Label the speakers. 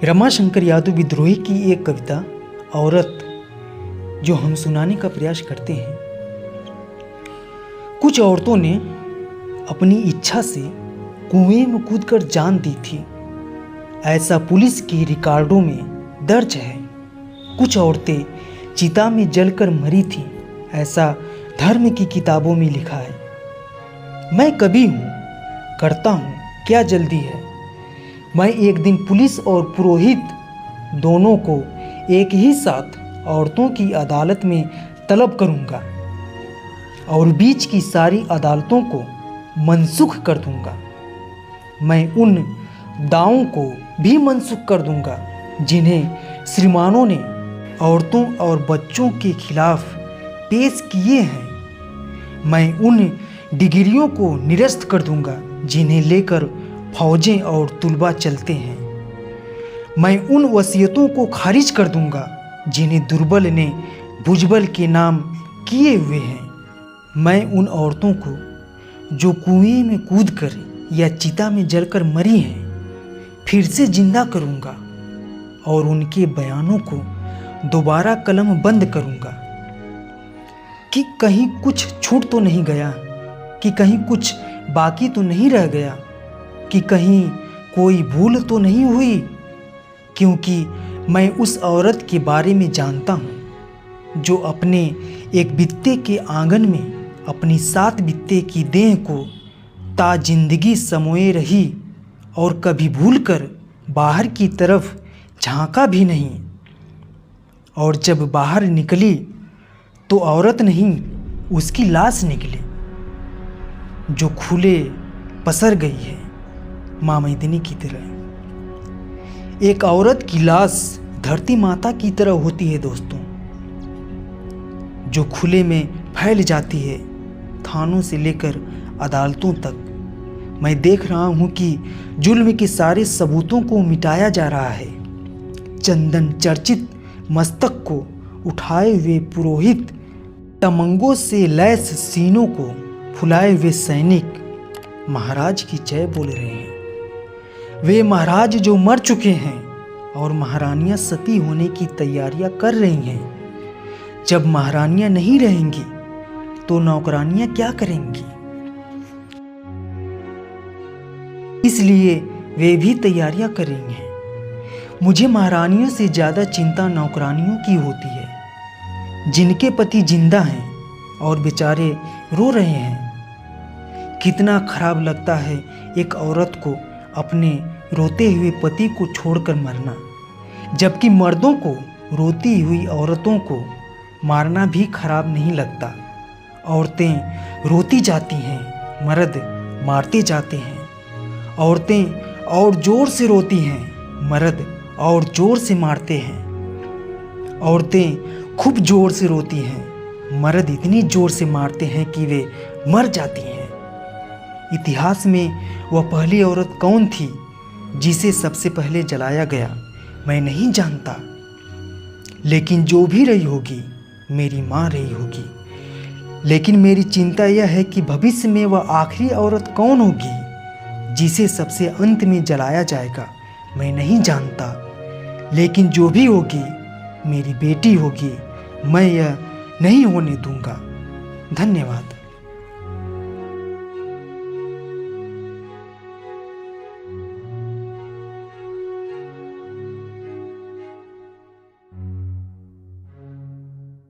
Speaker 1: रमाशंकर यादव विद्रोही की एक कविता औरत जो हम सुनाने का प्रयास करते हैं। कुछ औरतों ने अपनी इच्छा से कुएं में कूदकर जान दी थी, ऐसा पुलिस की रिकॉर्डों में दर्ज है। कुछ औरतें चिता में जलकर मरी थीं, ऐसा धर्म की किताबों में लिखा है। मैं कवि हूँ, करता हूँ, क्या जल्दी है। मैं एक दिन पुलिस और पुरोहित दोनों को एक ही साथ औरतों की अदालत में तलब करूँगा और बीच की सारी अदालतों को मनसूख कर दूँगा। मैं उन दावों को भी मनसूख कर दूँगा जिन्हें श्रीमानों ने औरतों और बच्चों के खिलाफ पेश किए हैं। मैं उन डिग्रियों को निरस्त कर दूँगा जिन्हें लेकर फौजें और तुलबा चलते हैं। मैं उन वसीयतों को खारिज कर दूंगा जिन्हें दुर्बल ने भुजबल के नाम किए हुए हैं। मैं उन औरतों को जो कुएं में कूदकर या चिता में जलकर मरी हैं फिर से जिंदा करूंगा और उनके बयानों को दोबारा कलम बंद करूंगा कि कहीं कुछ छूट तो नहीं गया, कि कहीं कुछ बाकी तो नहीं रह गया, कि कहीं कोई भूल तो नहीं हुई। क्योंकि मैं उस औरत के बारे में जानता हूँ जो अपने एक बित्ते के आंगन में अपनी 7 बित्ते की देह को ता जिंदगी समोए रही और कभी भूलकर बाहर की तरफ झांका भी नहीं। और जब बाहर निकली तो औरत नहीं, उसकी लाश निकली जो खुले पसर गई है माँ मैदिनी की तरह। एक औरत की लाश धरती माता की तरह होती है दोस्तों, जो खुले में फैल जाती है थानों से लेकर अदालतों तक। मैं देख रहा हूँ कि जुल्म के सारे सबूतों को मिटाया जा रहा है। चंदन चर्चित मस्तक को उठाए हुए पुरोहित, तमंगों से लैस सीनों को फुलाए हुए सैनिक महाराज की जय बोल रहे हैं। वे महाराज जो मर चुके हैं और महारानियां सती होने की तैयारियां कर रही हैं। जब महारानियां नहीं रहेंगी तो नौकरानियां क्या करेंगी? इसलिए वे भी तैयारियां कर रही हैं। मुझे महारानियों से ज़्यादा चिंता नौकरानियों की होती है, जिनके पति जिंदा हैं और बेचारे रो रहे हैं। कितना खराब लगता है एक औरत को अपने रोते हुए पति को छोड़कर मरना, जबकि मर्दों को रोती हुई औरतों को मारना भी खराब नहीं लगता। औरतें रोती जाती हैं, मर्द मारते जाते हैं। औरतें और ज़ोर से रोती हैं, मर्द और ज़ोर से मारते हैं। औरतें खूब ज़ोर से रोती हैं, मर्द इतनी ज़ोर से मारते हैं कि वे मर जाती हैं। इतिहास में वह पहली औरत कौन थी जिसे सबसे पहले जलाया गया, मैं नहीं जानता। लेकिन जो भी रही होगी मेरी माँ रही होगी। लेकिन मेरी चिंता यह है कि भविष्य में वह आखिरी औरत कौन होगी जिसे सबसे अंत में जलाया जाएगा, मैं नहीं जानता। लेकिन जो भी होगी मेरी बेटी होगी, मैं यह नहीं होने दूंगा। धन्यवाद।